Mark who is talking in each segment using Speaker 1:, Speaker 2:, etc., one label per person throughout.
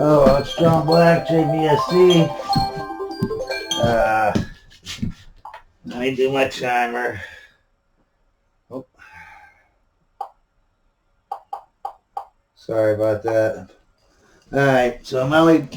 Speaker 1: Oh, it's John Black, JBSC. Let me do my timer. Oh, sorry about that. All right, so I'm only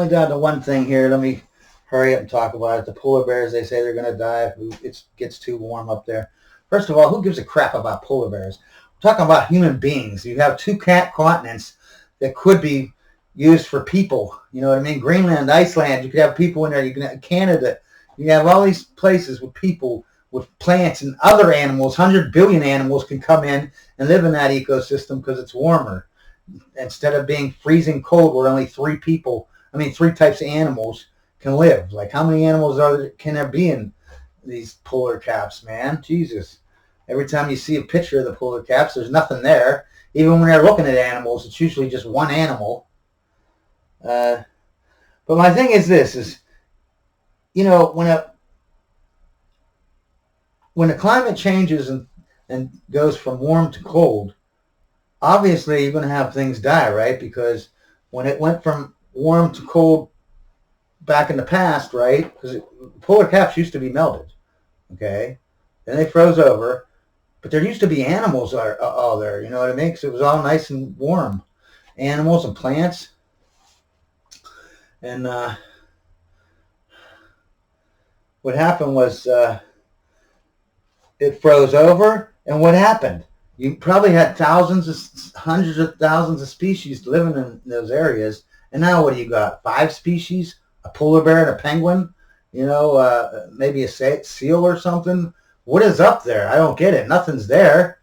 Speaker 1: down to one thing here. Let me hurry up and talk about it. The polar bears, they say they're going to die if it gets too warm up there. First of all, who gives a crap about polar bears? We're talking about human beings. You have two continents that could be used for people. You know what I mean? Greenland, Iceland, you could have people in there. You can have Canada. You have all these places with people, with plants and other animals. 100 billion animals can come in and live in that ecosystem because it's warmer. Instead of being freezing cold where only three types of animals can live. Like, how many animals can there be in these polar caps, man? Jesus. Every time you see a picture of the polar caps, there's nothing there. Even when they're looking at animals, it's usually just one animal. But my thing is this, when the climate changes and goes from warm to cold, obviously you're going to have things die, right? Because when it went from warm to cold back in the past, right? Because polar caps used to be melted, okay? Then they froze over. But there used to be animals all there, you know what I mean? Because it was all nice and warm. Animals and plants. And what happened was it froze over. And what happened? You probably had hundreds of thousands of species living in those areas. And now what do you got? 5 species? A polar bear and a penguin? Maybe a seal or something? What is up there? I don't get it. Nothing's there.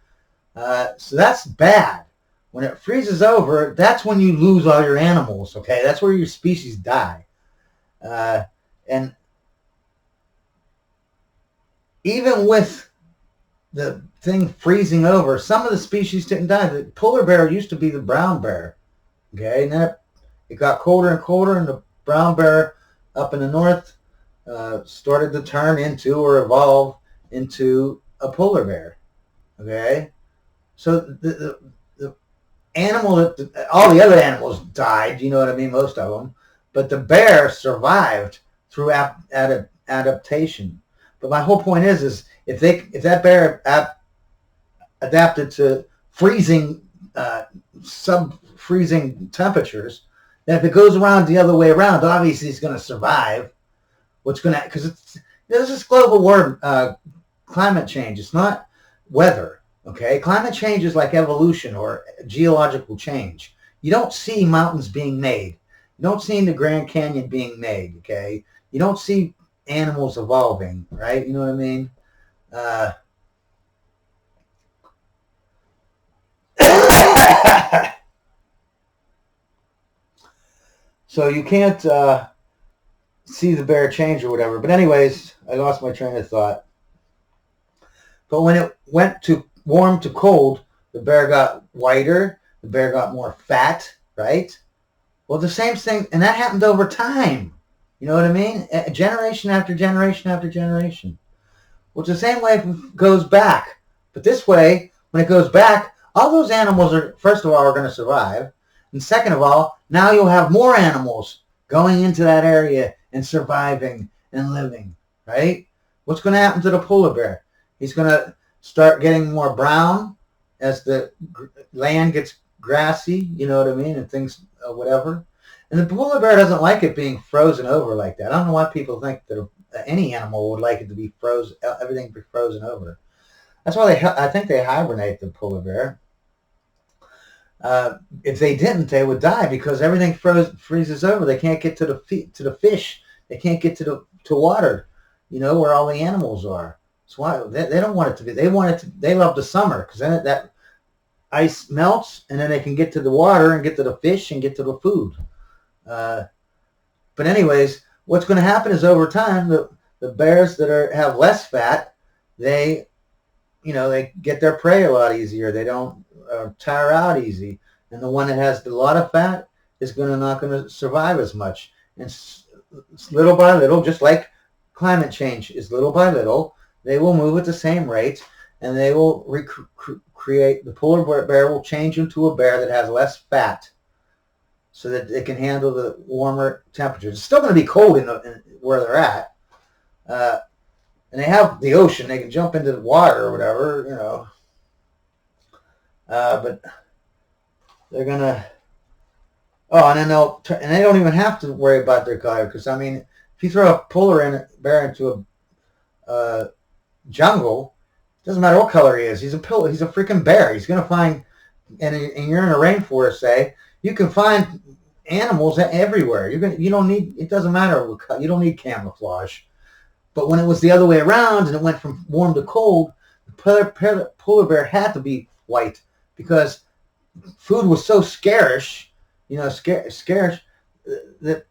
Speaker 1: So that's bad. When it freezes over, that's when you lose all your animals, okay? That's where your species die. And even with the thing freezing over, some of the species didn't die. The polar bear used to be the brown bear, okay? And then it got colder and colder, and the brown bear up in the north started to turn into or evolve into a polar bear, okay? So the animal all the other animals died, you know what I mean, most of them, but the bear survived through adaptation. But my whole point is if that bear adapted to freezing, sub-freezing temperatures, then if it goes around the other way around, obviously it's going to survive. Because there's this global warming, climate change. It's not weather, okay? Climate change is like evolution or geological change. You don't see mountains being made. You don't see the Grand Canyon being made, okay? You don't see animals evolving, right? You know what I mean? So you can't see the bear change or whatever. But anyways, I lost my train of thought. But when it went to warm to cold, the bear got whiter, the bear got more fat, right? Well, the same thing, and that happened over time. You know what I mean? Generation after generation after generation. Well, it's the same way if it goes back. But this way, when it goes back, all those animals first of all, are going to survive. And second of all, now you'll have more animals going into that area and surviving and living, right? What's going to happen to the polar bear? He's going to start getting more brown as the land gets grassy, you know what I mean, and things, whatever. And the polar bear doesn't like it being frozen over like that. I don't know why people think that any animal would like it to be frozen, everything be frozen over. That's why I think they hibernate, the polar bear. If they didn't, they would die because everything freezes over. They can't get to the fish. They can't get to water, you know, where all the animals are. That's why they don't want it to be. They love the summer because then that ice melts and then they can get to the water and get to the fish and get to the food. But anyways, what's going to happen is over time, the bears that have less fat, they get their prey a lot easier. They don't tire out easy. And the one that has a lot of fat is not going to survive as much. And little by little, just like climate change is little by little, they will move at the same rate, and they will create, the polar bear will change into a bear that has less fat. so that it can handle the warmer temperatures. It's still going to be cold in where they're at. And they have the ocean. They can jump into the water or whatever, you know. But they're going to... Oh, and then they don't even have to worry about their color. Because, I mean, if you throw a polar bear into a jungle, it doesn't matter what color he is. He's a freaking bear. He's going to find... And you're in a rainforest, say, you can find animals everywhere. You don't need... It doesn't matter. You don't need camouflage. But when it was the other way around and it went from warm to cold, the polar bear had to be white because food was so scarce, scarce that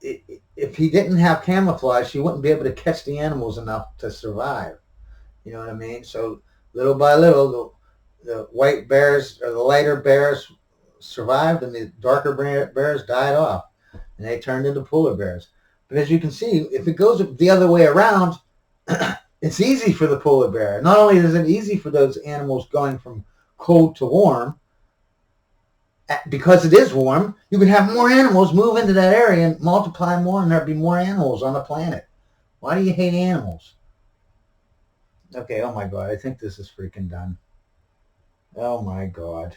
Speaker 1: if he didn't have camouflage, he wouldn't be able to catch the animals enough to survive. You know what I mean? So little by little, the white bears or the lighter bears survived and the darker bears died off and they turned into polar bears. But as you can see, if it goes the other way around, it's easy for the polar bear. Not only is it easy for those animals going from cold to warm, because it is warm, you can have more animals move into that area and multiply more, and there'll be more animals on the planet. Why do you hate animals? Okay, oh my God, I think this is freaking done. Oh my God.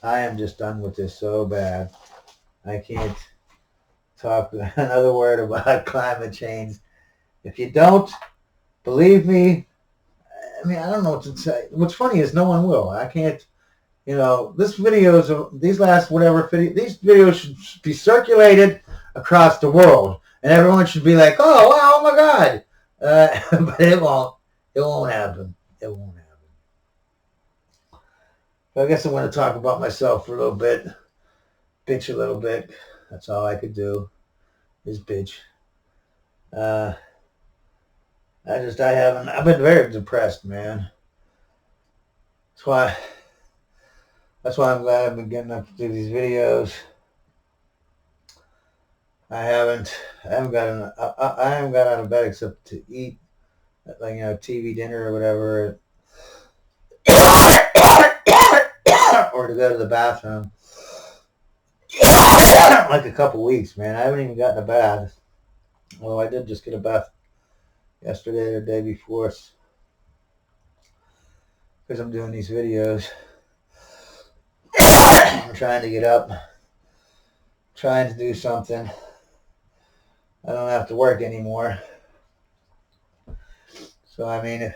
Speaker 1: I am just done with this so bad. I can't talk another word about climate change. If you don't believe me, I mean, I don't know what to say. What's funny is no one will. I can't, these videos, these videos should be circulated across the world. And everyone should be like, oh, wow, oh my God. But it won't. It won't happen. It won't happen. So I guess I want to talk about myself for a little bit. Bitch a little bit. That's all I could do is bitch. I've been very depressed, man. That's why I'm glad I've been getting up to do these videos. I haven't got out of bed except to eat, like, TV dinner or whatever, or to go to the bathroom. Like a couple weeks, man. I haven't even gotten a bath. Well, I did just get a bath yesterday or the day before because I'm doing these videos. I'm trying to get up, trying to do something. I don't have to work anymore. So, I mean,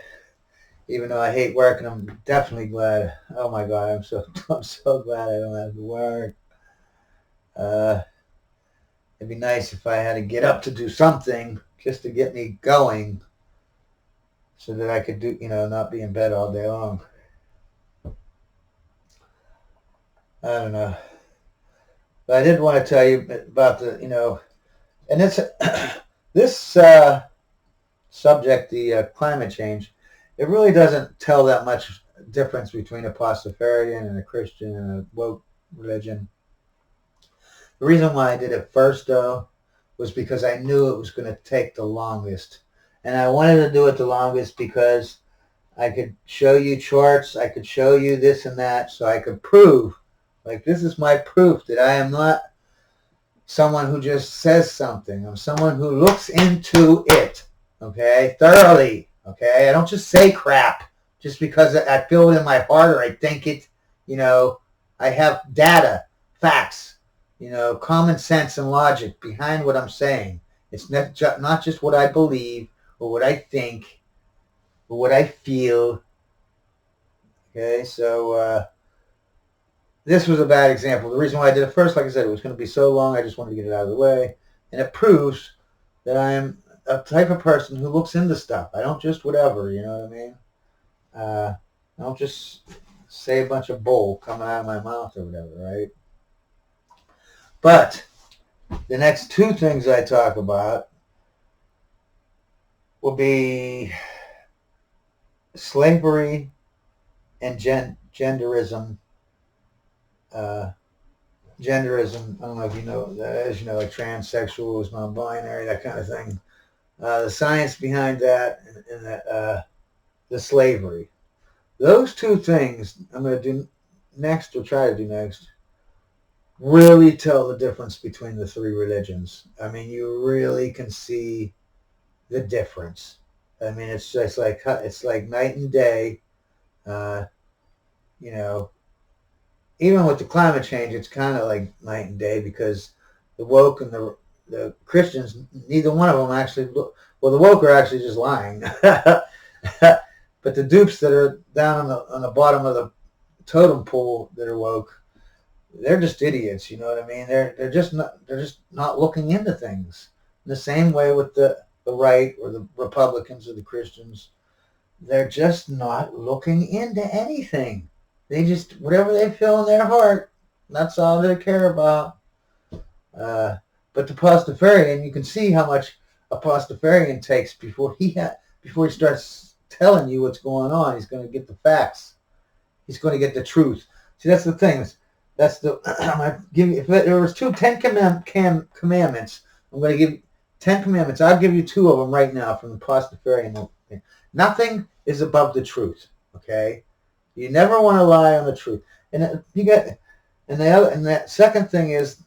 Speaker 1: even though I hate working, I'm definitely glad. Oh my God, I'm so glad I don't have to work. It'd be nice if I had to get up to do something just to get me going so that I could do, not be in bed all day long. I don't know. But I did want to tell you about and it's this subject, the climate change, it really doesn't tell that much difference between a pastafarian and a Christian and a woke religion. The reason why I did it first, though, was because I knew it was going to take the longest. And I wanted to do it the longest because I could show you charts, I could show you this and that, so I could prove, like, this is my proof that I am not someone who just says something. I'm someone who looks into it, okay, thoroughly, okay? I don't just say crap just because I feel it in my heart or I think it, I have data, facts. Common sense and logic behind what I'm saying. It's not just what I believe or what I think or what I feel. Okay, so this was a bad example. The reason why I did it first, like I said, it was going to be so long, I just wanted to get it out of the way. And it proves that I am a type of person who looks into stuff. I don't just whatever, you know what I mean? I don't just say a bunch of bull coming out of my mouth or whatever, right? But the next two things I talk about will be slavery and genderism. Genderism, I don't know if you know that is, like transsexuals, non-binary, that kind of thing. The science behind that and the slavery. Those two things I'm going to do next, or try to do next. really tell the difference between the three religions. I mean, you really can see the difference. I mean, it's just like night and day. Uh, you know, even with the climate change, it's kind of like night and day because the woke and the Christians, neither one of them actually. Well, the woke are actually just lying, but the dupes that are down on the bottom of the totem pole that are woke, they're just idiots. You know what I mean? They're just not looking into things. In the same way with the right or the Republicans or the Christians, they're just not looking into anything. They just whatever they feel in their heart, that's all they care about. Uh, but the Pastafarian, you can see how much a Pastafarian takes before he starts telling you what's going on. He's going to get the facts. He's going to get the truth. See, that's the thing. That's the I give you, if there was 10 commandments, I'm going to give you 10 commandments. I'll give you 2 of them right now from the Pastafarian. Nothing is above the truth. Okay, you never want to lie on the truth. And you got, and that second thing is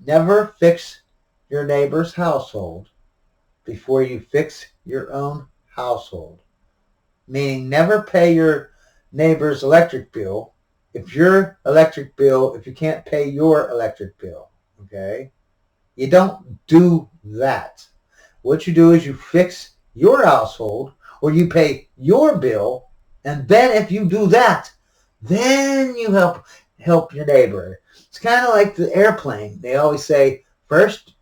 Speaker 1: never fix your neighbor's household before you fix your own household. Meaning never pay your neighbor's electric bill if you can't pay your electric bill. Okay? You don't do that. What you do is you fix your household or you pay your bill, and then if you do that, then you help your neighbor. It's kind of like the airplane. They always say, first,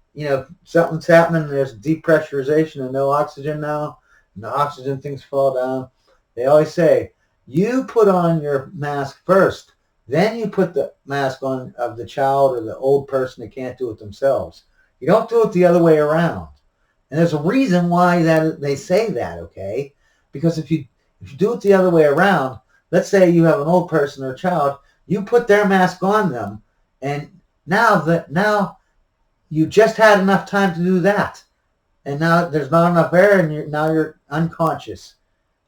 Speaker 1: something's happening, there's depressurization and no oxygen now, and the oxygen things fall down. They always say, you put on your mask first, then you put the mask on of the child or the old person that can't do it themselves. You don't do it the other way around. And there's a reason why they say that, okay? Because if you do it the other way around, let's say you have an old person or a child, you put their mask on them, and now you just had enough time to do that. And now there's not enough air, and now you're unconscious.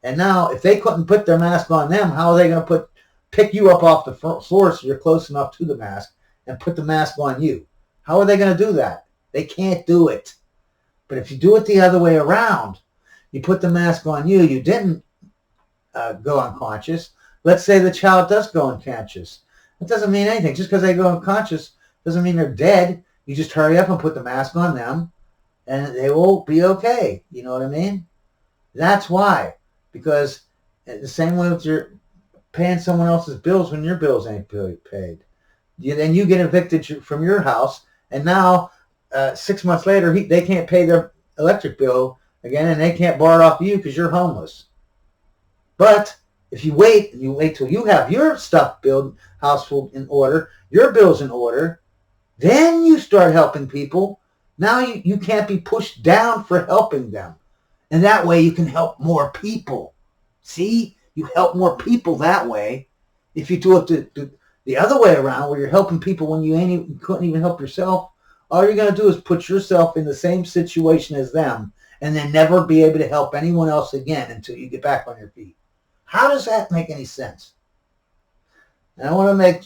Speaker 1: And now if they couldn't put their mask on them, how are they going to pick you up off the floor so you're close enough to the mask and put the mask on you? How are they going to do that? They can't do it. But if you do it the other way around, you put the mask on you, you didn't go unconscious. Let's say the child does go unconscious. That doesn't mean anything. Just because they go unconscious doesn't mean they're dead. You just hurry up and put the mask on them, and they will be okay. You know what I mean? That's why. Because the same way with your paying someone else's bills when your bills ain't paid. Then you get evicted from your house, and now 6 months later, they can't pay their electric bill again, and they can't borrow it off you because you're homeless. But if you wait till you have your stuff household in order, your bills in order, then you start helping people. Now you can't be pushed down for helping them. And that way you can help more people. See? You help more people that way. If you do it the other way around, where you're helping people when you couldn't even help yourself, all you're going to do is put yourself in the same situation as them and then never be able to help anyone else again until you get back on your feet. How does that make any sense? And I want to make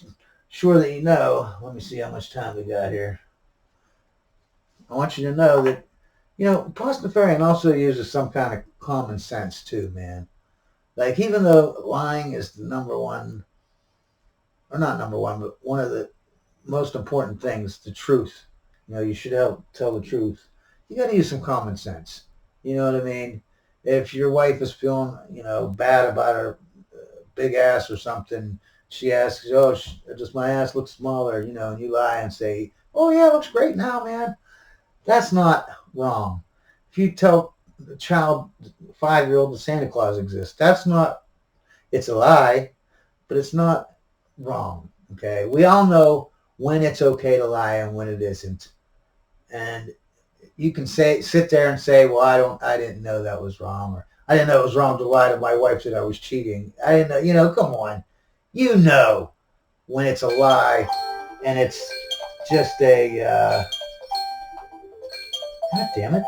Speaker 1: sure that you know, let me see how much time we got here. I want you to know that, Pastafarian also uses some kind of common sense too, man. Like, even though lying is the number one, or not number one, but one of the most important things, the truth. You should tell the truth. You got to use some common sense. You know what I mean? If your wife is feeling, bad about her big ass or something, she asks, oh, does my ass look smaller? And you lie and say, oh, yeah, it looks great now, man. That's not wrong. If you tell the child, 5-year-old, that Santa Claus exists, it's a lie, but it's not wrong, okay? We all know when it's okay to lie and when it isn't. And you can sit there and say, well, I didn't know that was wrong, or I didn't know it was wrong to lie to my wife that I was cheating. I didn't know, come on. You know when it's a lie and it's just God damn it.